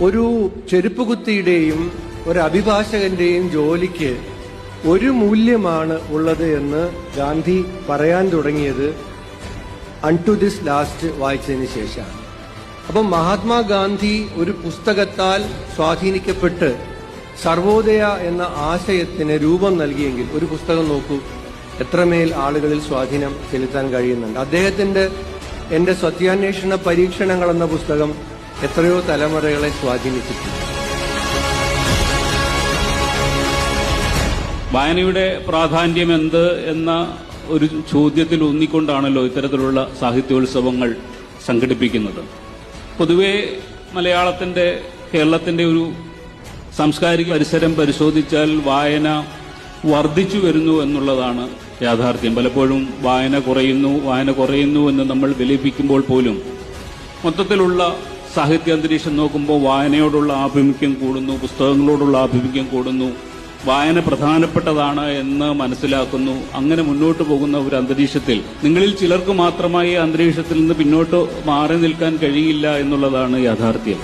ഒരു ചെരുപ്പുകുത്തിയുടെയും ഒരു അഭിഭാഷകന്റെയും ജോലിക്ക് ഒരു മൂല്യമാണ് ഉള്ളത് എന്ന് ഗാന്ധി പറയാൻ തുടങ്ങിയത് അൺടു ദിസ് ലാസ്റ്റ് വായിച്ചതിന് ശേഷമാണ്. അപ്പം മഹാത്മാഗാന്ധി ഒരു പുസ്തകത്താൽ സ്വാധീനിക്കപ്പെട്ട് സർവോദയ എന്ന ആശയത്തിന് രൂപം നൽകിയെങ്കിൽ ഒരു പുസ്തകം നോക്കൂ, എത്രമേൽ ആളുകളിൽ സ്വാധീനം ചെലുത്താൻ കഴിയുന്നുണ്ട്. അദ്ദേഹത്തിന്റെ എന്റെ സത്യാന്വേഷണ പരീക്ഷണങ്ങൾ എന്ന പുസ്തകം എത്രയോ തലമുറകളെ സ്വാധീനിച്ചിട്ടുണ്ട്. വായനയുടെ പ്രാധാന്യം എന്ത് എന്ന ഒരു ചോദ്യത്തിൽ ഊന്നിക്കൊണ്ടാണല്ലോ ഇത്തരത്തിലുള്ള സാഹിത്യോത്സവങ്ങൾ സംഘടിപ്പിക്കുന്നത്. പൊതുവെ കേരളത്തിന്റെ ഒരു സാംസ്കാരിക പരിസരം പരിശോധിച്ചാൽ വായന വർദ്ധിച്ചു വരുന്നു എന്നുള്ളതാണ് യാഥാർത്ഥ്യം. പലപ്പോഴും വായന കുറയുന്നു എന്ന് നമ്മൾ വിലപിക്കുമ്പോൾ പോലും മൊത്തത്തിലുള്ള സാഹിത്യ അന്തരീക്ഷം നോക്കുമ്പോൾ വായനയോടുള്ള ആഭിമുഖ്യം കൂടുന്നു, പുസ്തകങ്ങളോടുള്ള ആഭിമുഖ്യം കൂടുന്നു, വായന പ്രധാനപ്പെട്ടതാണ് എന്ന് മനസ്സിലാക്കുന്നു. അങ്ങനെ മുന്നോട്ട് പോകുന്ന ഒരു അന്തരീക്ഷത്തിൽ നിങ്ങളിൽ ചിലർക്ക് മാത്രമായി അന്തരീക്ഷത്തിൽ നിന്ന് പിന്നോട്ട് മാറി നിൽക്കാൻ കഴിയില്ല എന്നുള്ളതാണ് യാഥാർത്ഥ്യം.